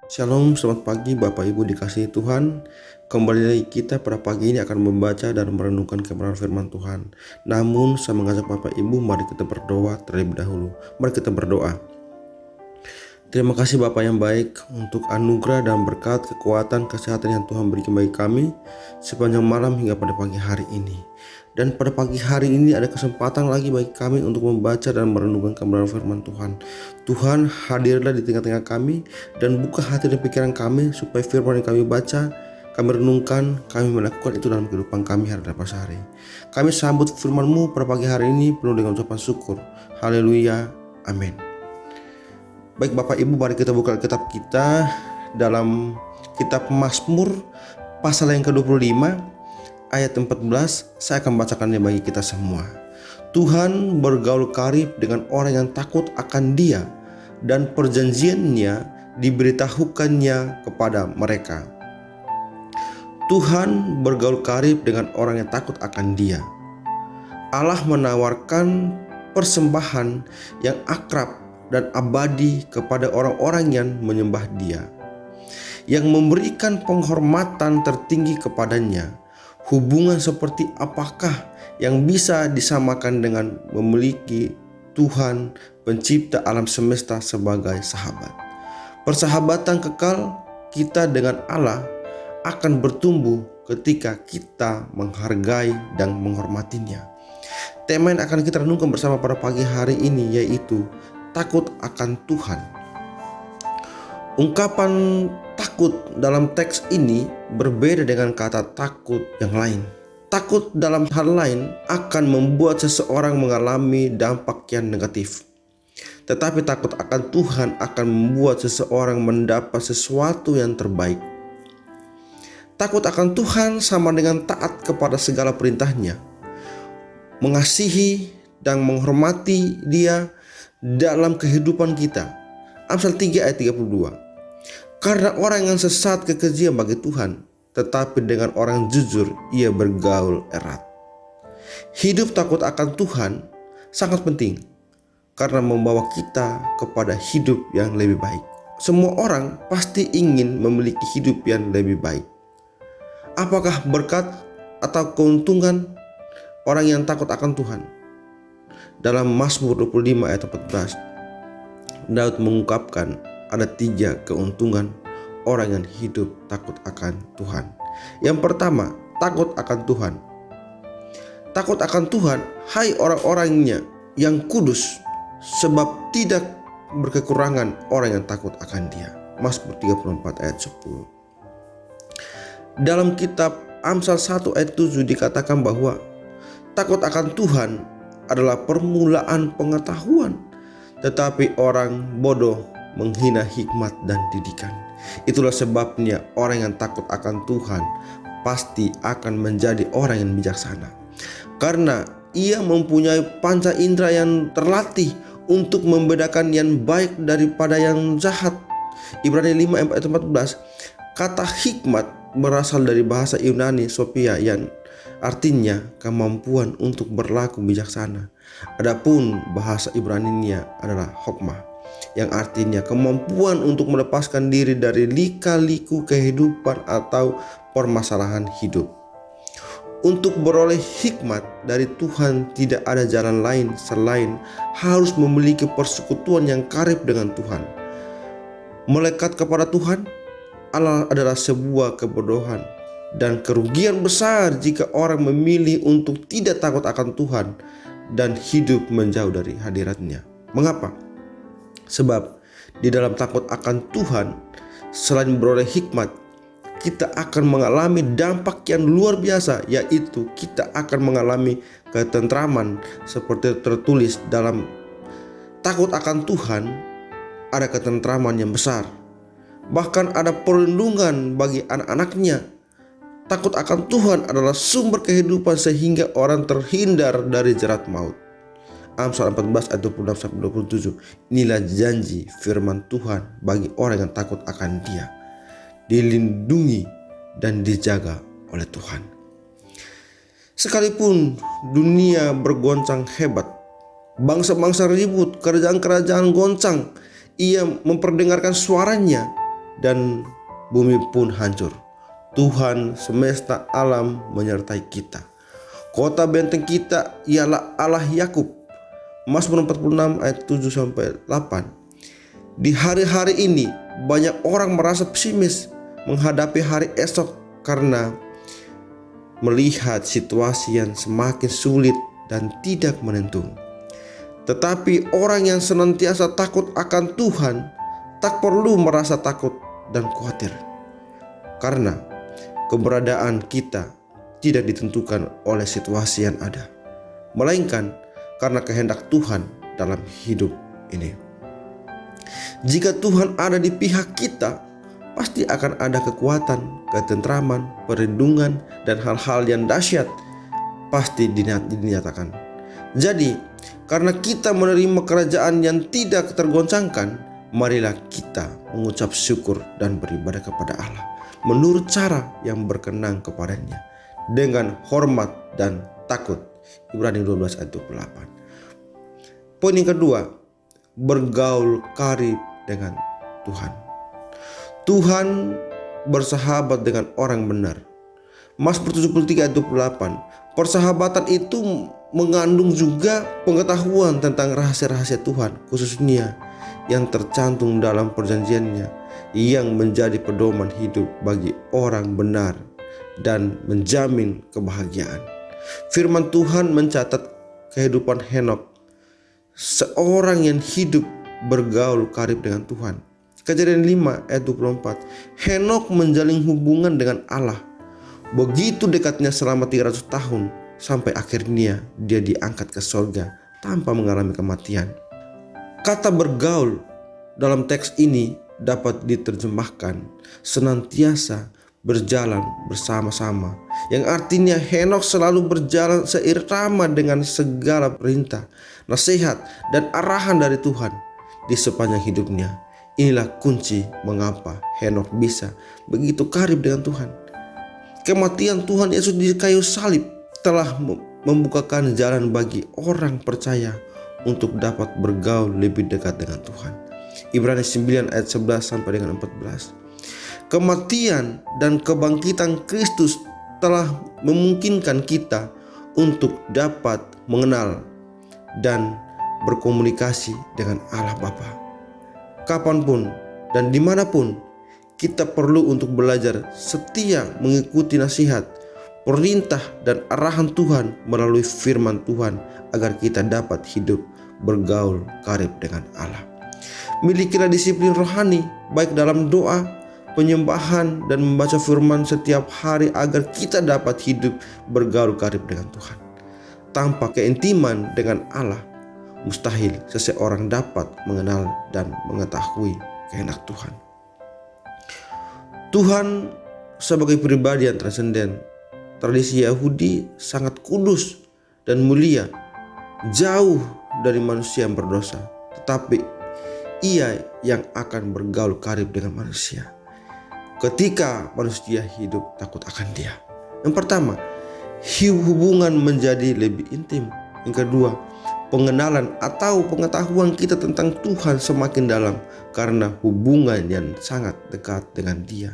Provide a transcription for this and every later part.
Shalom, selamat pagi Bapak Ibu dikasihi Tuhan. Kembali lagi kita pada pagi ini akan membaca dan merenungkan kebenaran firman Tuhan. Namun saya mengajak Bapak Ibu, mari kita berdoa terlebih dahulu. Mari kita berdoa. Terima kasih Bapak yang baik untuk anugerah dan berkat, kekuatan, kesehatan yang Tuhan berikan bagi kami sepanjang malam hingga pada pagi hari ini. Dan pada pagi hari ini ada kesempatan lagi bagi kami untuk membaca dan merenungkan kebenaran firman Tuhan. Tuhan, hadirlah di tengah-tengah kami dan buka hati dan pikiran kami supaya firman yang kami baca, kami renungkan, kami melakukan itu dalam kehidupan kami hari lepas hari. Kami sambut firman-Mu pada pagi hari ini penuh dengan ucapan syukur. Haleluya. Amin. Baik Bapak Ibu, mari kita buka kitab kita dalam kitab Mazmur pasal yang ke-25 ayat 14. Saya akan bacakannya bagi kita semua. Tuhan bergaul karib dengan orang yang takut akan Dia, dan perjanjiannya diberitahukannya kepada mereka. Tuhan bergaul karib dengan orang yang takut akan Dia. Allah menawarkan persembahan yang akrab dan abadi kepada orang-orang yang menyembah Dia, yang memberikan penghormatan tertinggi kepadanya. Hubungan seperti apakah yang bisa disamakan dengan memiliki Tuhan pencipta alam semesta sebagai sahabat? Persahabatan kekal kita dengan Allah akan bertumbuh ketika kita menghargai dan menghormatinya. Tema yang akan kita renungkan bersama pada pagi hari ini yaitu takut akan Tuhan. Ungkapan takut dalam teks ini berbeda dengan kata takut yang lain. Takut dalam hal lain akan membuat seseorang mengalami dampak yang negatif. Tetapi takut akan Tuhan akan membuat seseorang mendapat sesuatu yang terbaik. Takut akan Tuhan sama dengan taat kepada segala perintahnya, mengasihi dan menghormati Dia dalam kehidupan kita. Amsal 3 ayat 32. Karena orang yang sesat kekejian bagi Tuhan, tetapi dengan orang jujur ia bergaul erat. Hidup takut akan Tuhan sangat penting karena membawa kita kepada hidup yang lebih baik. Semua orang pasti ingin memiliki hidup yang lebih baik. Apakah berkat atau keuntungan orang yang takut akan Tuhan? Dalam Mazmur 25 ayat 14, Daud mengungkapkan ada 3 keuntungan orang yang hidup takut akan Tuhan. Yang pertama, takut akan Tuhan. Takut akan Tuhan, hai orang-orangnya yang kudus, sebab tidak berkekurangan orang yang takut akan Dia. Mazmur 34 ayat 10. Dalam kitab Amsal 1 ayat 7 dikatakan bahwa takut akan Tuhan adalah permulaan pengetahuan, tetapi orang bodoh menghina hikmat dan didikan. Itulah sebabnya orang yang takut akan Tuhan pasti akan menjadi orang yang bijaksana, karena ia mempunyai panca indera yang terlatih untuk membedakan yang baik daripada yang jahat. Ibrani 5 ayat 14. Kata hikmat berasal dari bahasa Yunani Sophia yang artinya kemampuan untuk berlaku bijaksana. Adapun bahasa Ibraninya adalah hokmah, yang artinya kemampuan untuk melepaskan diri dari lika-liku kehidupan atau permasalahan hidup. Untuk beroleh hikmat dari Tuhan tidak ada jalan lain selain harus memiliki persekutuan yang karib dengan Tuhan. Melekat kepada Tuhan Allah adalah sebuah kebodohan dan kerugian besar jika orang memilih untuk tidak takut akan Tuhan dan hidup menjauh dari hadirat-Nya. Mengapa? Sebab di dalam takut akan Tuhan, selain beroleh hikmat, kita akan mengalami dampak yang luar biasa, yaitu kita akan mengalami ketentraman seperti tertulis dalam takut akan Tuhan. Ada ketentraman yang besar, bahkan ada perlindungan bagi anak-anaknya. Takut akan Tuhan adalah sumber kehidupan sehingga orang terhindar dari jerat maut. Amsal 14 ayat 26-27. Inilah janji firman Tuhan bagi orang yang takut akan Dia, dilindungi dan dijaga oleh Tuhan. Sekalipun dunia bergoncang hebat, bangsa-bangsa ribut, kerajaan-kerajaan goncang, Ia memperdengarkan suaranya dan bumi pun hancur, Tuhan semesta alam menyertai kita. Kota benteng kita ialah Allah Yakub. Mazmur 46 ayat 7-8. Di hari-hari ini banyak orang merasa pesimis menghadapi hari esok karena melihat situasi yang semakin sulit dan tidak menentu. Tetapi orang yang senantiasa takut akan Tuhan tak perlu merasa takut dan khawatir, karena keberadaan kita tidak ditentukan oleh situasi yang ada, melainkan karena kehendak Tuhan dalam hidup ini. Jika Tuhan ada di pihak kita, pasti akan ada kekuatan, ketentraman, perlindungan, dan hal-hal yang dahsyat pasti dinyatakan. Jadi, karena kita menerima kerajaan yang tidak tergoncangkan, marilah kita mengucap syukur dan beribadah kepada Allah menurut cara yang berkenan kepadanya, dengan hormat dan takut. Ibrani 12 ayat 28. Poin yang kedua, bergaul karib dengan Tuhan. Tuhan bersahabat dengan orang benar. Mazmur 73 ayat 28. Persahabatan itu mengandung juga pengetahuan tentang rahasia-rahasia Tuhan, khususnya yang tercantum dalam perjanjiannya, yang menjadi pedoman hidup bagi orang benar dan menjamin kebahagiaan. Firman Tuhan mencatat kehidupan Henokh, seorang yang hidup bergaul karib dengan Tuhan. Kejadian 5 ayat 24. Henokh menjalin hubungan dengan Allah begitu dekatnya selama 300 tahun, sampai akhirnya dia diangkat ke surga tanpa mengalami kematian. Kata bergaul dalam teks ini dapat diterjemahkan senantiasa berjalan bersama-sama, yang artinya Henokh selalu berjalan seirama dengan segala perintah, nasihat, dan arahan dari Tuhan di sepanjang hidupnya. Inilah kunci mengapa Henokh bisa begitu karib dengan Tuhan. Kematian Tuhan Yesus di kayu salib telah membukakan jalan bagi orang percaya untuk dapat bergaul lebih dekat dengan Tuhan. Ibrani 9 ayat 11 sampai dengan 14. Kematian dan kebangkitan Kristus telah memungkinkan kita untuk dapat mengenal dan berkomunikasi dengan Allah Bapa. Kapanpun dan dimanapun, kita perlu untuk belajar setia mengikuti nasihat, perintah, dan arahan Tuhan melalui firman Tuhan agar kita dapat hidup bergaul karib dengan Allah. Milikilah disiplin rohani baik dalam doa, penyembahan, dan membaca firman setiap hari agar kita dapat hidup bergaul karib dengan Tuhan. Tanpa keintiman dengan Allah, mustahil seseorang dapat mengenal dan mengetahui kehendak Tuhan. Tuhan sebagai pribadi yang transenden. Tradisi Yahudi sangat kudus dan mulia, jauh dari manusia yang berdosa, tetapi Ia yang akan bergaul karib dengan manusia. Ketika manusia hidup takut akan Dia, yang pertama, hubungan menjadi lebih intim. Yang kedua, pengenalan atau pengetahuan kita tentang Tuhan semakin dalam karena hubungan yang sangat dekat dengan Dia,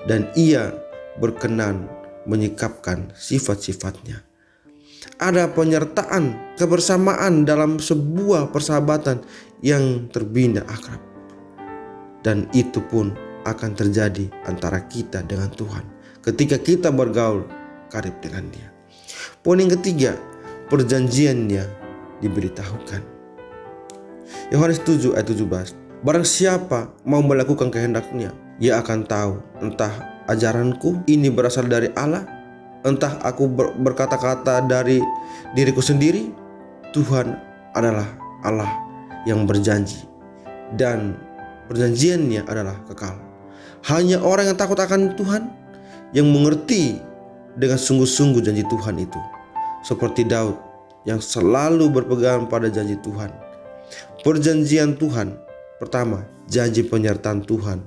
dan Ia berkenan menyikapkan sifat-sifatnya. Ada penyertaan kebersamaan dalam sebuah persahabatan yang terbina akrab, dan itu pun akan terjadi antara kita dengan Tuhan ketika kita bergaul karib dengan Dia. Poin yang ketiga, perjanjiannya diberitahukan. Yohanes 7 ayat 17. Barang siapa mau melakukan kehendak-Nya, ia akan tahu entah ajaranku ini berasal dari Allah, entah aku berkata-kata dari diriku sendiri. Tuhan adalah Allah yang berjanji, dan perjanjiannya adalah kekal. Hanya orang yang takut akan Tuhan yang mengerti dengan sungguh-sungguh janji Tuhan itu, seperti Daud yang selalu berpegang pada janji Tuhan. Perjanjian Tuhan, pertama, janji penyertaan Tuhan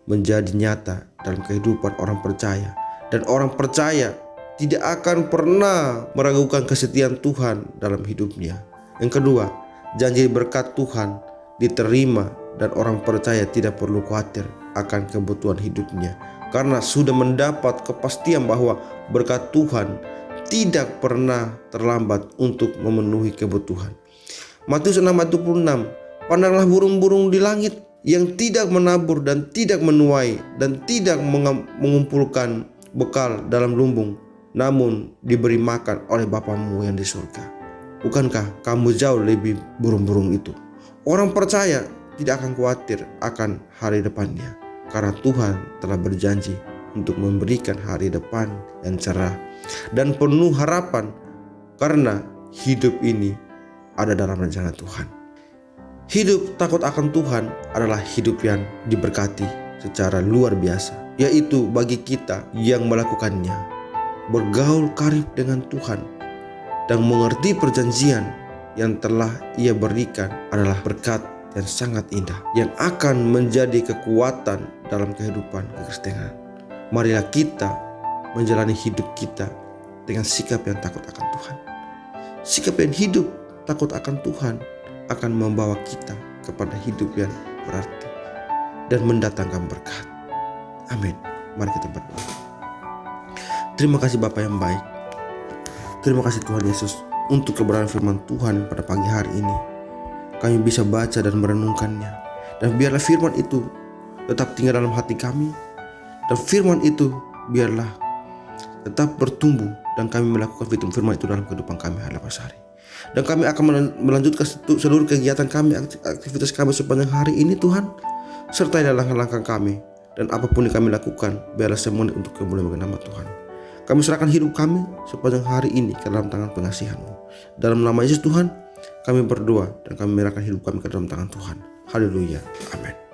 menjadi nyata dalam kehidupan orang percaya, dan orang percaya tidak akan pernah meragukan kesetiaan Tuhan dalam hidupnya. Yang kedua, janji berkat Tuhan diterima dan orang percaya tidak perlu khawatir akan kebutuhan hidupnya, karena sudah mendapat kepastian bahwa berkat Tuhan tidak pernah terlambat untuk memenuhi kebutuhan. Matius 6:26, pandanglah burung-burung di langit yang tidak menabur dan tidak menuai dan tidak mengumpulkan bekal dalam lumbung, namun diberi makan oleh Bapamu yang di surga. Bukankah kamu jauh lebih burung-burung itu? Orang percaya tidak akan khawatir akan hari depannya, karena Tuhan telah berjanji untuk memberikan hari depan yang cerah dan penuh harapan, karena hidup ini ada dalam rencana Tuhan. Hidup takut akan Tuhan adalah hidup yang diberkati secara luar biasa, yaitu bagi kita yang melakukannya. Bergaul karib dengan Tuhan dan mengerti perjanjian yang telah Ia berikan adalah berkat yang sangat indah yang akan menjadi kekuatan dalam kehidupan kekristenan. Marilah kita menjalani hidup kita dengan sikap yang takut akan Tuhan. Sikap yang hidup takut akan Tuhan akan membawa kita kepada hidup yang berarti dan mendatangkan berkat. Amin. Mari kita berdoa. Terima kasih Bapa yang baik. Terima kasih Tuhan Yesus untuk kebenaran firman Tuhan pada pagi hari ini. Kami bisa baca dan merenungkannya, dan biarlah firman itu tetap tinggal dalam hati kami, dan firman itu biarlah tetap bertumbuh, dan kami melakukan firman itu dalam kehidupan kami hari-hari. Dan kami akan melanjutkan seluruh kegiatan kami, aktivitas kami sepanjang hari ini Tuhan. Sertai dalam langkah kami, dan apapun yang kami lakukan, biarlah semuanya untuk kemuliaan nama Tuhan. Kami serahkan hidup kami sepanjang hari ini ke dalam tangan pengasihan-Mu. Dalam nama Yesus Tuhan, kami berdoa dan kami menyerahkan hidup kami ke dalam tangan Tuhan. Haleluya. Amin.